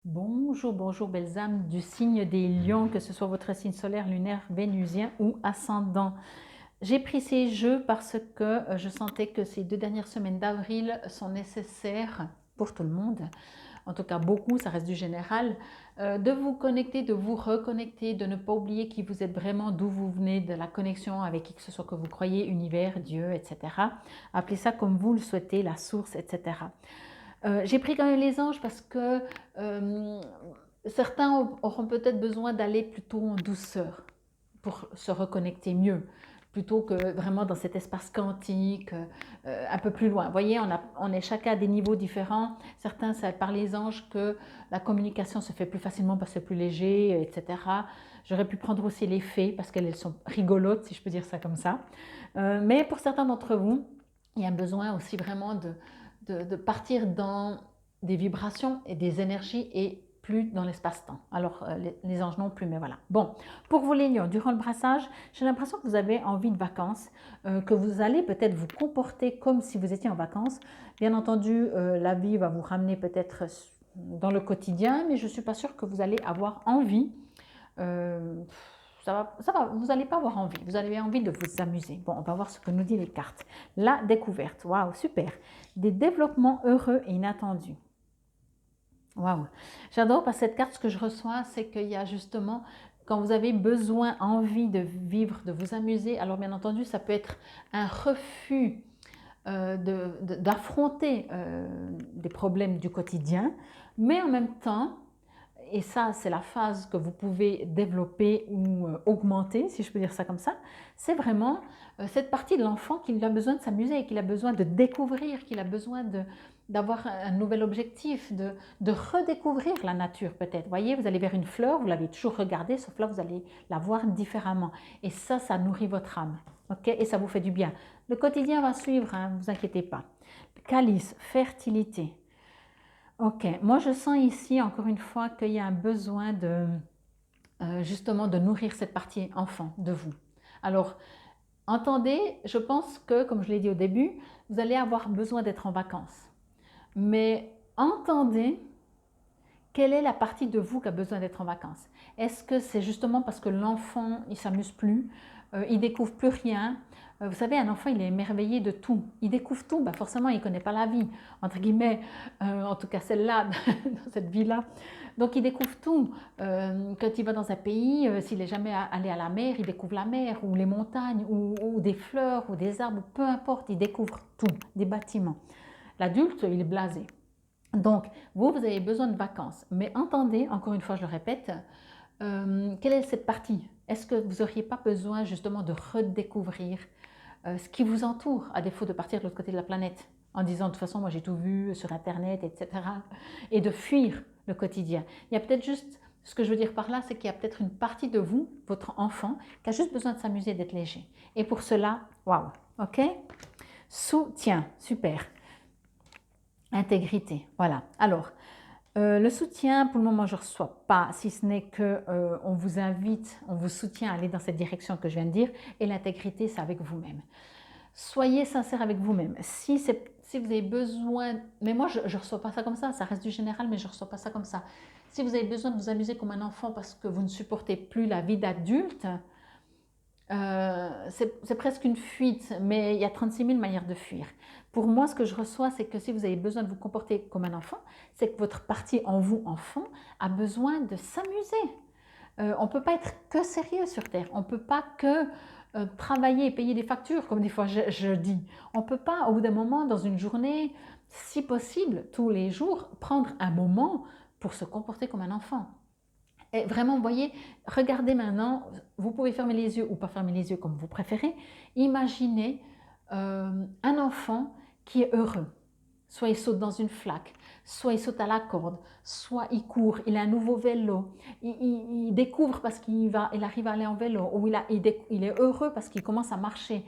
Bonjour, bonjour belles âmes du signe des lions, que ce soit votre signe solaire, lunaire, vénusien ou ascendant. J'ai pris ces jeux parce que je sentais que ces 2 dernières semaines d'avril sont nécessaires pour tout le monde, en tout cas beaucoup, ça reste du général, de vous connecter, de vous reconnecter, de ne pas oublier qui vous êtes vraiment, d'où vous venez, de la connexion avec qui que ce soit que vous croyez, univers, Dieu, etc. Appelez ça comme vous le souhaitez, la source, etc. J'ai pris quand même les anges parce que euh, certains auront peut-être besoin d'aller plutôt en douceur pour se reconnecter mieux, plutôt que vraiment dans cet espace quantique, un peu plus loin. Vous voyez, on est chacun à des niveaux différents. Certains savent par les anges que la communication se fait plus facilement parce que c'est plus léger, etc. J'aurais pu prendre aussi les fées parce qu'elles sont rigolotes, si je peux dire ça comme ça. Mais pour certains d'entre vous, il y a besoin aussi vraiment de partir dans des vibrations et des énergies et plus dans l'espace-temps. Alors, les anges non plus, mais voilà. Bon, pour vous les lions, durant le brassage, j'ai l'impression que vous avez envie de vacances, que vous allez peut-être vous comporter comme si vous étiez en vacances. Bien entendu, la vie va vous ramener peut-être dans le quotidien, mais je ne suis pas sûre que vous allez avoir envie euh, vous n'allez pas avoir envie, vous avez envie de vous amuser. Bon, on va voir ce que nous disent les cartes. La découverte, waouh, super. Des développements heureux et inattendus. Waouh, j'adore parce que cette carte, ce que je reçois, c'est qu'il y a justement, quand vous avez besoin, envie de vivre, de vous amuser, alors bien entendu, ça peut être un refus d'affronter des problèmes du quotidien, mais en même temps, et ça c'est la phase que vous pouvez développer ou augmenter, si je peux dire ça comme ça, c'est vraiment cette partie de l'enfant qui a besoin de s'amuser, qu'il a besoin de découvrir, qu'il a besoin d'avoir un nouvel objectif, de redécouvrir la nature peut-être. Vous voyez, vous allez vers une fleur, vous l'avez toujours regardée, sauf là vous allez la voir différemment. Et ça nourrit votre âme. Okay, et ça vous fait du bien. Le quotidien va suivre, ne vous inquiétez pas. Calice, fertilité. Ok, moi je sens ici encore une fois qu'il y a un besoin de justement de nourrir cette partie enfant de vous. Alors, entendez, je pense que, comme je l'ai dit au début, vous allez avoir besoin d'être en vacances. Mais entendez quelle est la partie de vous qui a besoin d'être en vacances. Est-ce que c'est justement parce que l'enfant, il s'amuse plus, il découvre plus rien. Vous savez, un enfant, il est émerveillé de tout. Il découvre tout, bah forcément, il ne connaît pas la vie, entre guillemets, en tout cas celle-là, dans cette vie-là. Donc, il découvre tout. Quand il va dans un pays, s'il n'est jamais allé à la mer, il découvre la mer, ou les montagnes, ou des fleurs, ou des arbres, peu importe, il découvre tout, des bâtiments. L'adulte, il est blasé. Donc, vous avez besoin de vacances. Mais entendez, encore une fois, je le répète, quelle est cette partie? Est-ce que vous n'auriez pas besoin justement de redécouvrir ce qui vous entoure, à défaut de partir de l'autre côté de la planète, en disant de toute façon, moi j'ai tout vu sur Internet, etc. Et de fuir le quotidien. Il y a peut-être juste, ce que je veux dire par là, c'est qu'il y a peut-être une partie de vous, votre enfant, qui a juste besoin de s'amuser, d'être léger. Et pour cela, waouh, ok? Soutien, super. Intégrité, voilà. Alors, le soutien, pour le moment, je ne reçois pas, si ce n'est qu'on vous invite, on vous soutient à aller dans cette direction que je viens de dire, et l'intégrité, c'est avec vous-même. Soyez sincère avec vous-même. Si vous avez besoin, mais moi, je ne reçois pas ça comme ça reste du général, mais je ne reçois pas ça comme ça. Si vous avez besoin de vous amuser comme un enfant parce que vous ne supportez plus la vie d'adulte, c'est presque une fuite, mais il y a 36 000 manières de fuir. Pour moi, ce que je reçois, c'est que si vous avez besoin de vous comporter comme un enfant, c'est que votre partie en vous, enfant, a besoin de s'amuser. On ne peut pas être que sérieux sur Terre. On ne peut pas que travailler et payer des factures, comme des fois je dis. On ne peut pas, au bout d'un moment, dans une journée, si possible, tous les jours, prendre un moment pour se comporter comme un enfant. Et vraiment, vous voyez, regardez maintenant, vous pouvez fermer les yeux ou pas fermer les yeux comme vous préférez. Imaginez un enfant qui est heureux. Soit il saute dans une flaque, soit il saute à la corde, soit il court, il a un nouveau vélo, il découvre parce il arrive à aller en vélo, ou il est heureux parce qu'il commence à marcher.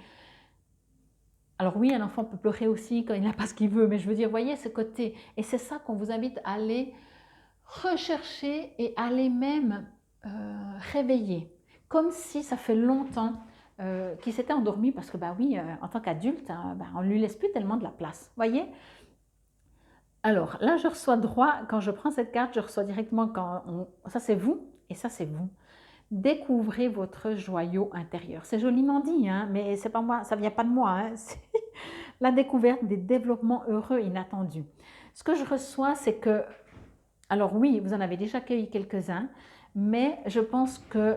Alors oui, un enfant peut pleurer aussi quand il n'a pas ce qu'il veut, mais je veux dire, voyez ce côté. Et c'est ça qu'on vous invite à aller rechercher et aller même réveiller, comme si ça fait longtemps qu'il s'était endormi, parce que bah oui, en tant qu'adulte, hein, bah, on ne lui laisse plus tellement de la place. Voyez, Alors là, je reçois droit, quand je prends cette carte, je reçois directement ça c'est vous et ça c'est vous. Découvrez votre joyau intérieur. C'est joliment dit, hein, mais c'est pas moi, ça vient pas de moi, hein, c'est la découverte des développements heureux inattendus. Ce que je reçois, c'est que, alors oui, vous en avez déjà accueilli quelques-uns, mais je pense que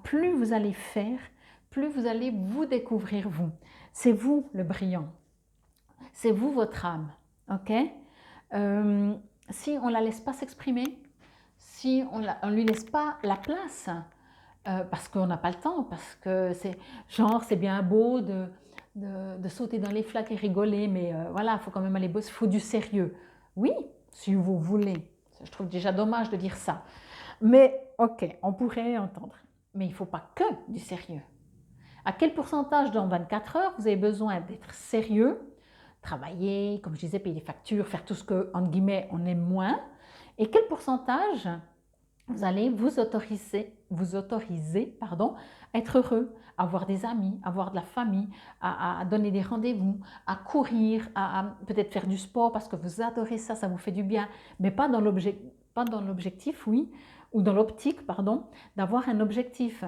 plus vous allez faire, plus vous allez vous découvrir vous. C'est vous le brillant, c'est vous votre âme, ok? Si on ne la laisse pas s'exprimer, si on ne lui laisse pas la place, parce qu'on n'a pas le temps, parce que c'est bien beau de sauter dans les flaques et rigoler, mais voilà, il faut quand même aller bosser, il faut du sérieux. Oui, si vous voulez. Je trouve déjà dommage de dire ça. Mais ok, on pourrait entendre. Mais il ne faut pas que du sérieux. À quel pourcentage dans 24 heures vous avez besoin d'être sérieux, travailler, comme je disais, payer des factures, faire tout ce que, entre guillemets, on aime moins, et quel pourcentage vous allez vous autoriser pardon, à être heureux, à avoir des amis, à avoir de la famille, à donner des rendez-vous, à courir, à peut-être faire du sport parce que vous adorez ça, ça vous fait du bien, mais pas dans l'objectif, oui, ou dans l'optique, pardon, d'avoir un objectif.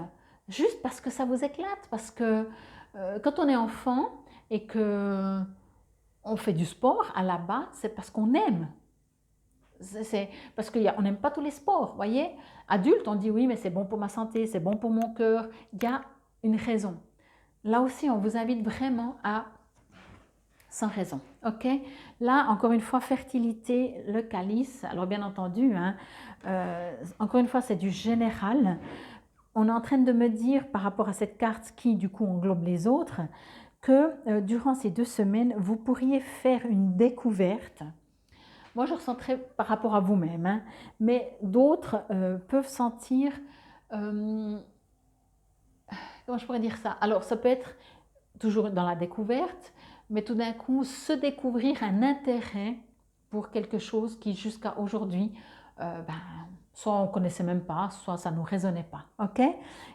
Juste parce que ça vous éclate, parce que quand on est enfant et que on fait du sport, à la base, c'est parce qu'on aime. C'est parce qu'on n'aime pas tous les sports, voyez. Adulte, on dit oui, mais c'est bon pour ma santé, c'est bon pour mon cœur. Il y a une raison. Là aussi, on vous invite vraiment à sans raison, ok. Là, encore une fois, fertilité, le calice. Alors bien entendu, hein, encore une fois, c'est du général. On est en train de me dire par rapport à cette carte qui du coup englobe les autres que durant ces 2 semaines, vous pourriez faire une découverte. Moi, je ressens très par rapport à vous-même, hein, mais d'autres peuvent sentir, comment je pourrais dire ça? Alors, ça peut être toujours dans la découverte, mais tout d'un coup, se découvrir un intérêt pour quelque chose qui, jusqu'à aujourd'hui, soit on ne connaissait même pas, soit ça ne nous résonnait pas. Ok.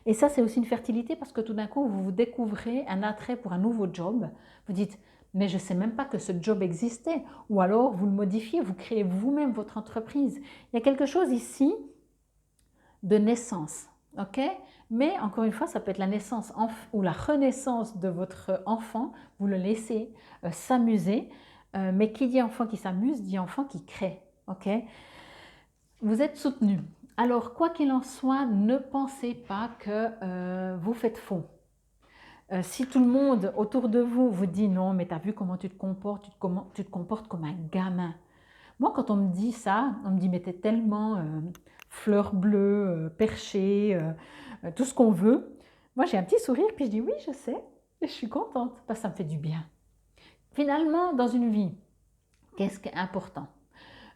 Et ça, c'est aussi une fertilité parce que tout d'un coup, vous vous découvrez un attrait pour un nouveau job. Vous dites, mais je ne sais même pas que ce job existait. Ou alors, vous le modifiez, vous créez vous-même votre entreprise. Il y a quelque chose ici de naissance. Ok. Mais encore une fois, ça peut être la naissance ou la renaissance de votre enfant. Vous le laissez s'amuser. Mais qui dit enfant qui s'amuse, dit enfant qui crée. Ok. Vous êtes soutenu. Alors, quoi qu'il en soit, ne pensez pas que vous faites faux. Si tout le monde autour de vous vous dit non, mais tu as vu comment tu te comportes, tu te comportes comme un gamin. Moi, quand on me dit ça, on me dit mais t'es tellement fleur bleue, perchée, tout ce qu'on veut. Moi, j'ai un petit sourire, puis je dis oui, je sais, et je suis contente, parce que ça me fait du bien. Finalement, dans une vie, qu'est-ce qui est important?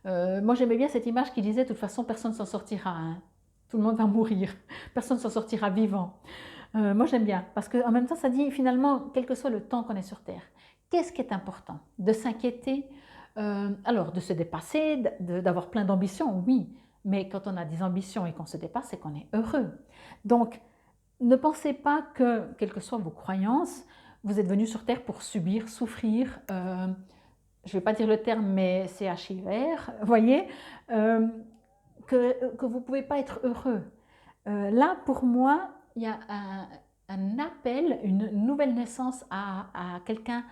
Moi, j'aimais bien cette image qui disait, de toute façon, personne ne s'en sortira. Hein. Tout le monde va mourir. Personne ne s'en sortira vivant. Moi, j'aime bien. Parce qu'en même temps, ça dit, finalement, quel que soit le temps qu'on est sur Terre, qu'est-ce qui est important? De s'inquiéter, alors de se dépasser, d'avoir plein d'ambitions, oui. Mais quand on a des ambitions et qu'on se dépasse, c'est qu'on est heureux. Donc, ne pensez pas que, quelles que soient vos croyances, vous êtes venu sur Terre pour subir, souffrir, je ne vais pas dire le terme, mais c'est CHIR, vous voyez, que vous ne pouvez pas être heureux. Là, pour moi, il y a un appel, une nouvelle naissance à quelqu'un,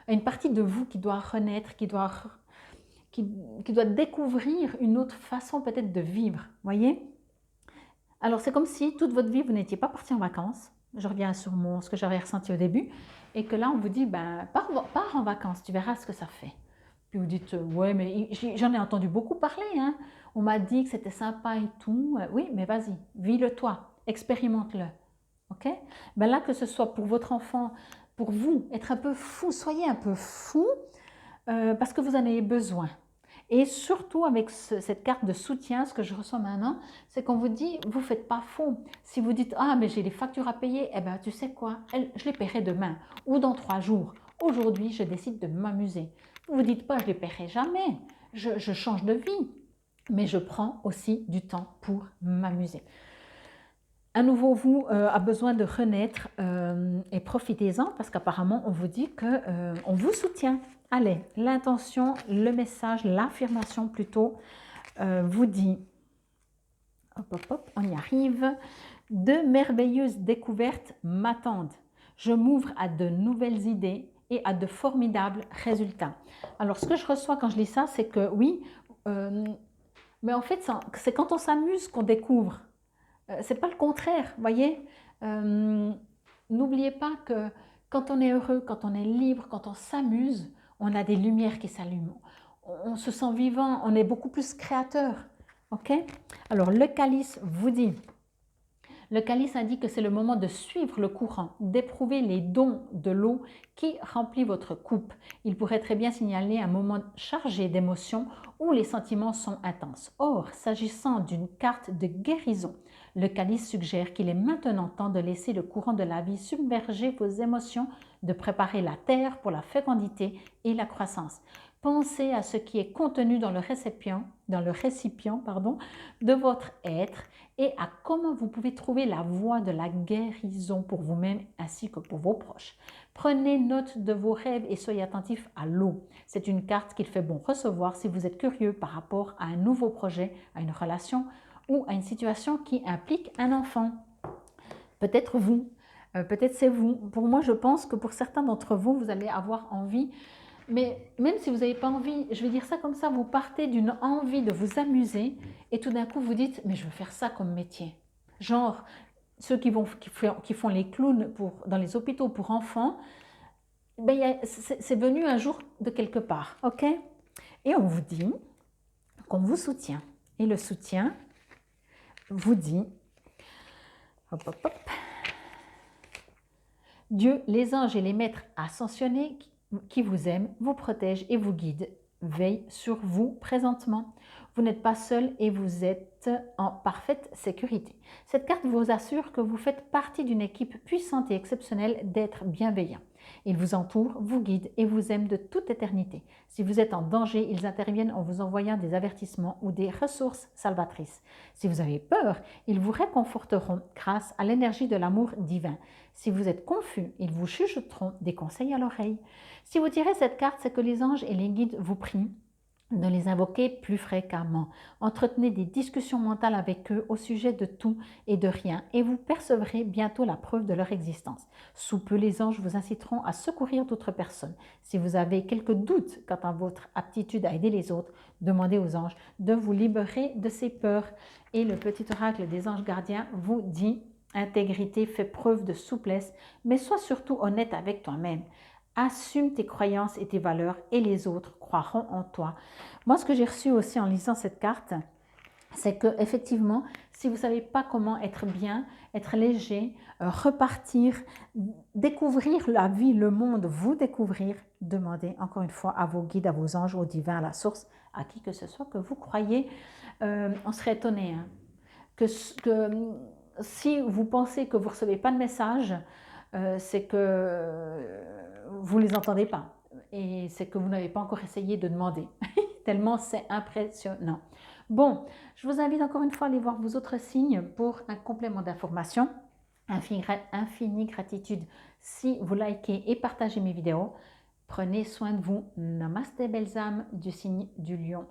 à une partie de vous qui doit renaître, qui doit découvrir une autre façon peut-être de vivre, vous voyez. Alors, c'est comme si toute votre vie, vous n'étiez pas parti en vacances. Je reviens sur ce que j'avais ressenti au début. Et que là, on vous dit, ben, pars en vacances, tu verras ce que ça fait. Puis vous dites, ouais, mais j'en ai entendu beaucoup parler. Hein. On m'a dit que c'était sympa et tout. Oui, mais vas-y, vis-le toi, expérimente-le. Ok. Ben là, que ce soit pour votre enfant, pour vous, être un peu fou, soyez un peu fou parce que vous en avez besoin. Et surtout avec cette carte de soutien, ce que je ressens maintenant, c'est qu'on vous dit, vous ne faites pas faux. Si vous dites, ah mais j'ai des factures à payer, eh bien tu sais quoi, je les paierai demain ou dans 3 jours. Aujourd'hui, je décide de m'amuser. Vous ne vous dites pas, je ne les paierai jamais, je change de vie. Mais je prends aussi du temps pour m'amuser. À nouveau, vous a besoin de renaître et profitez-en parce qu'apparemment, on vous dit qu'on vous soutient. Allez, l'intention, le message, l'affirmation plutôt, vous dit, hop, hop, hop, on y arrive, de merveilleuses découvertes m'attendent. Je m'ouvre à de nouvelles idées et à de formidables résultats. Alors, ce que je reçois quand je lis ça, c'est que oui, mais en fait, c'est quand on s'amuse qu'on découvre. C'est pas le contraire, voyez. N'oubliez pas que quand on est heureux, quand on est libre, quand on s'amuse, on a des lumières qui s'allument. On se sent vivant, on est beaucoup plus créateur. Ok? Alors, le calice vous dit, le calice indique que c'est le moment de suivre le courant, d'éprouver les dons de l'eau qui remplit votre coupe. Il pourrait très bien signaler un moment chargé d'émotions où les sentiments sont intenses. Or, s'agissant d'une carte de guérison, le calice suggère qu'il est maintenant temps de laisser le courant de la vie submerger vos émotions, de préparer la terre pour la fécondité et la croissance. Pensez à ce qui est contenu dans le récipient de votre être et à comment vous pouvez trouver la voie de la guérison pour vous-même ainsi que pour vos proches. Prenez note de vos rêves et soyez attentifs à l'eau. C'est une carte qu'il fait bon recevoir si vous êtes curieux par rapport à un nouveau projet, à une relation ou à une situation qui implique un enfant. Peut-être vous, peut-être c'est vous. Pour moi, je pense que pour certains d'entre vous, vous allez avoir envie. Mais même si vous n'avez pas envie, je vais dire ça comme ça, vous partez d'une envie de vous amuser et tout d'un coup vous dites « mais je veux faire ça comme métier ». Genre, ceux qui font les clowns dans les hôpitaux pour enfants, ben, c'est venu un jour de quelque part, ok? Et on vous dit qu'on vous soutient. Et le soutien vous dit, hop, hop, hop, Dieu, les anges et les maîtres ascensionnés qui vous aiment, vous protègent et vous guident, veillent sur vous présentement. Vous n'êtes pas seul et vous êtes en parfaite sécurité. Cette carte vous assure que vous faites partie d'une équipe puissante et exceptionnelle d'êtres bienveillants. Ils vous entourent, vous guident et vous aiment de toute éternité. Si vous êtes en danger, ils interviennent en vous envoyant des avertissements ou des ressources salvatrices. Si vous avez peur, ils vous réconforteront grâce à l'énergie de l'amour divin. Si vous êtes confus, ils vous chuchoteront des conseils à l'oreille. Si vous tirez cette carte, c'est que les anges et les guides vous prient de les invoquer plus fréquemment. Entretenez des discussions mentales avec eux au sujet de tout et de rien et vous percevrez bientôt la preuve de leur existence. Sous peu, les anges vous inciteront à secourir d'autres personnes. Si vous avez quelques doutes quant à votre aptitude à aider les autres, demandez aux anges de vous libérer de ces peurs. Et le petit oracle des anges gardiens vous dit « Intégrité, fais preuve de souplesse, mais sois surtout honnête avec toi-même. » Assume tes croyances et tes valeurs et les autres croiront en toi. Moi, ce que j'ai reçu aussi en lisant cette carte, c'est que effectivement, si vous ne savez pas comment être bien, être léger, repartir, découvrir la vie, le monde, vous découvrir, demandez encore une fois à vos guides, à vos anges, au divin, à la source, à qui que ce soit que vous croyez. On serait étonné que si vous pensez que vous ne recevez pas de message, c'est que vous ne les entendez pas et c'est que vous n'avez pas encore essayé de demander, tellement c'est impressionnant. Bon, je vous invite encore une fois à aller voir vos autres signes pour un complément d'information. Infinie gratitude si vous likez et partagez mes vidéos. Prenez soin de vous. Namasté belles âmes du signe du lion.